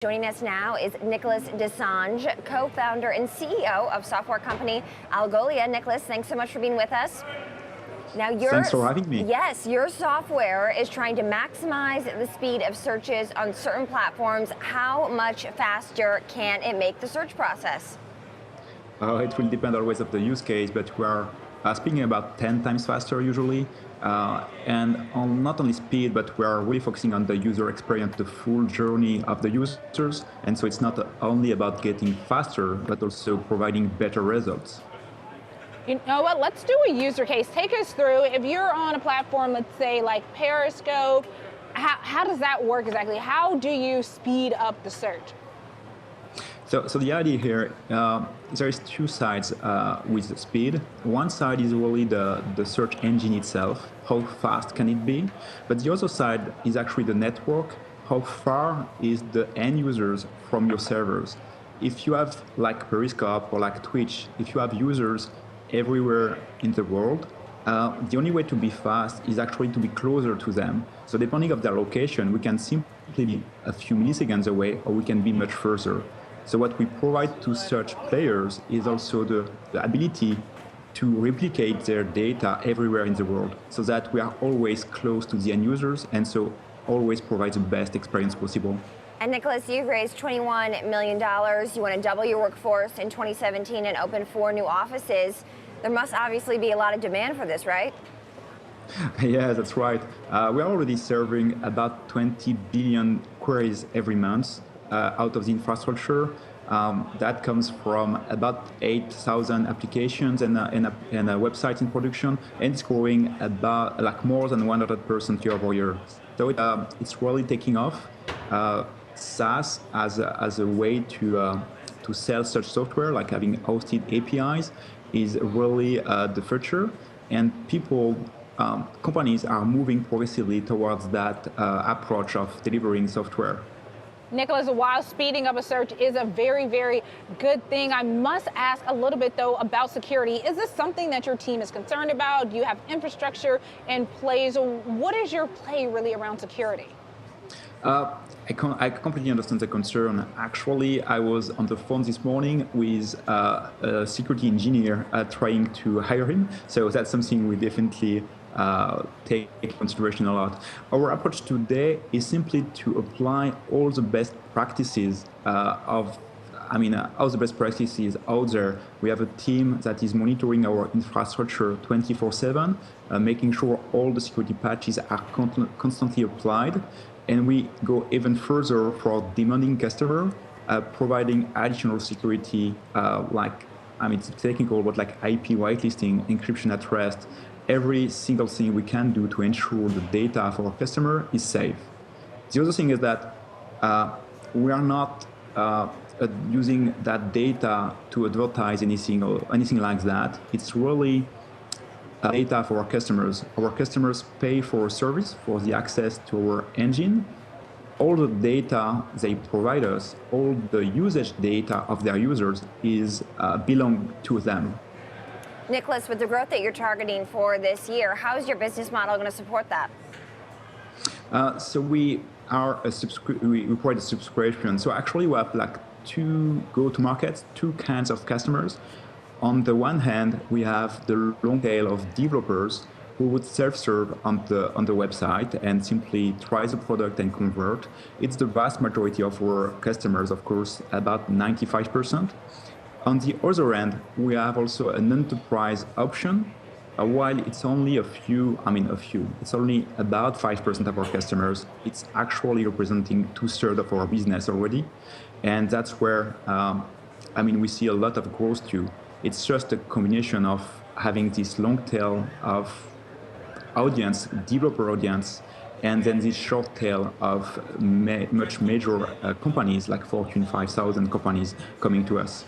Joining us now is Nicolas Dessaign, co-founder and CEO of software company Algolia. Nicolas, thanks so much for being with us. Now, Thanks for having me. Yes, your software is trying to maximize the speed of searches on certain platforms. How much faster can it make the search process? It will depend always of the use case, but we are speaking about 10 times faster usually. And on not only speed, but we are really focusing on the user experience, the full journey of the users. And so it's not only about getting faster, but also providing better results. You know what, let's do a user case. Take us through, if you're on a platform, let's say like Periscope, how does that work exactly? How do you speed up the search? So the idea here, there is two sides with the speed. One side is really the search engine itself, how fast can it be? But the other side is actually the network, how far is the end users from your servers? If you have like Periscope or like Twitch, if you have users everywhere in the world, the only way to be fast is actually to be closer to them. So depending on their location, we can simply be a few milliseconds away, or we can be much further. So what we provide to search players is also the ability to replicate their data everywhere in the world, so that we are always close to the end users, and so always provide the best experience possible. And Nicolas, you've raised $21 million. You want to double your workforce in 2017 and open 4 new offices. There must obviously be a lot of demand for this, right? Yeah, that's right. We are already serving about 20 billion queries every month out of the infrastructure. That comes from about 8,000 applications and websites in production, and it's growing about like more than 100% year over year. So it's really taking off. SaaS as a way to sell such software, like having hosted APIs, is really the future, and companies are moving progressively towards that approach of delivering software. Nicolas, while speeding up a search is a very, very good thing, I must ask a little bit though about security. Is this something that your team is concerned about? Do you have infrastructure in place? What is your play really around security? I completely understand the concern. Actually, I was on the phone this morning with a security engineer trying to hire him. So that's something we definitely take into consideration a lot. Our approach today is simply to apply all the best practices all the best practices out there. We have a team that is monitoring our infrastructure 24/7, making sure all the security patches are constantly applied. And we go even further for demanding customer, providing additional security, it's technical, but like IP whitelisting, encryption at rest, every single thing we can do to ensure the data for our customer is safe. The other thing is that we are not using that data to advertise anything or anything like that. It's really data for our customers. Our customers pay for a service, for the access to our engine. All the data they provide us, all the usage data of their users belong to them. Nicolas, with the growth that you're targeting for this year, how is your business model going to support that? So we provide a subscription. So actually we have like 2 go-to-markets, 2 kinds of customers. On the one hand, we have the long tail of developers who would self-serve on the website and simply try the product and convert. It's the vast majority of our customers, of course, about 95%. On the other end, we have also an enterprise option. While it's only it's only about 5% of our customers, it's actually representing 2/3 of our business already. And that's where, we see a lot of growth too. It's just a combination of having this long tail of audience, developer audience, and then this short tail of much major companies like Fortune 5,000 companies coming to us.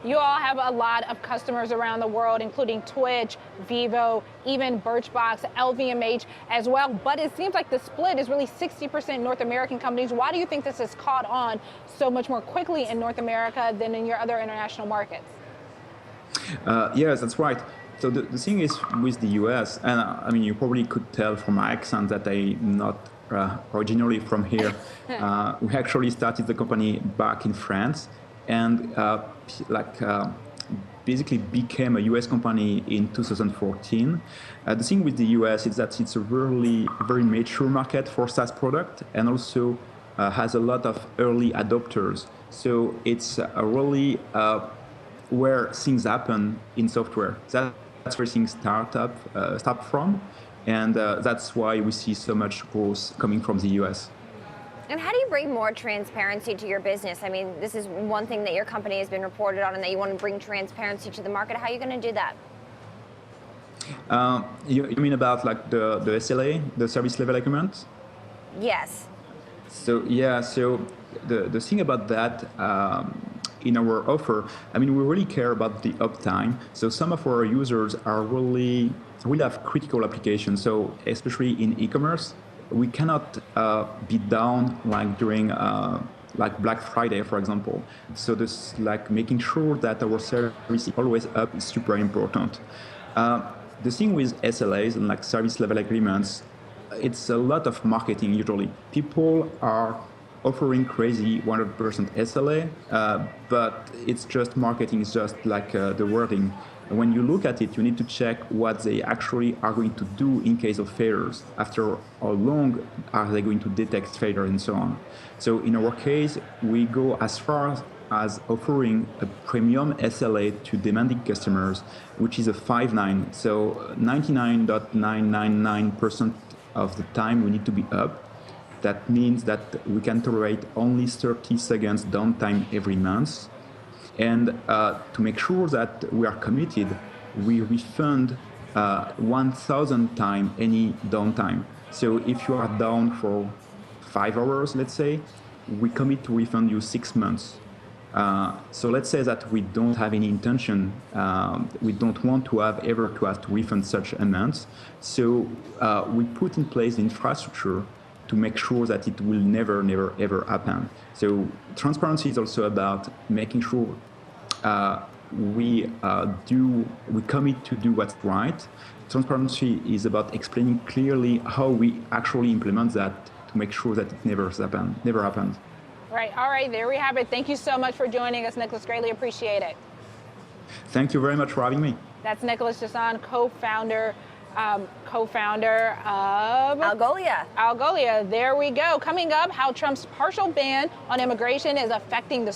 You all have a lot of customers around the world, including Twitch, Vivo, even Birchbox, LVMH as well. But it seems like the split is really 60% North American companies. Why do you think this has caught on so much more quickly in North America than in your other international markets? Yes, that's right. So the thing is with the US, and you probably could tell from my accent that I'm not originally from here. We actually started the company back in France, and basically became a US company in 2014. The thing with the US is that it's a really very mature market for SaaS product, and also has a lot of early adopters. So it's really where things happen in software. That's where things start from, and that's why we see so much growth coming from the US. And how do you bring more transparency to your business? I mean, this is one thing that your company has been reported on, and that you want to bring transparency to the market. How are you going to do that? You mean about like the SLA, the service level agreement? Yes. So yeah, so the thing about that, in our offer, I mean, we really care about the uptime. So some of our users are really have critical applications. So especially in e-commerce, we cannot be down like during like Black Friday, for example. So this like making sure that our service is always up is super important. The thing with SLAs and like service level agreements, it's a lot of marketing usually. People are offering crazy 100% SLA, but it's just marketing, it's just like the wording. When you look at it, you need to check what they actually are going to do in case of failures. After how long are they going to detect failure and so on. So in our case, we go as far as offering a premium SLA to demanding customers, which is a 5.9. So 99.999% of the time we need to be up. That means that we can tolerate only 30 seconds downtime every month. And to make sure that we are committed, we refund 1,000 times any downtime. So if you are down for 5 hours, let's say, we commit to refund you 6 months. So let's say that we don't have any intention, we don't want to have to refund such amounts. So we put in place the infrastructure to make sure that it will never, ever happen. So transparency is also about making sure we commit to do what's right. Transparency is about explaining clearly how we actually implement that to make sure that it never happens. Right. All right. There we have it. Thank you so much for joining us, Nicolas. Greatly appreciate it. Thank you very much for having me. That's Nicolas Dessaign, co-founder of Algolia. There we go. Coming up, how Trump's partial ban on immigration is affecting the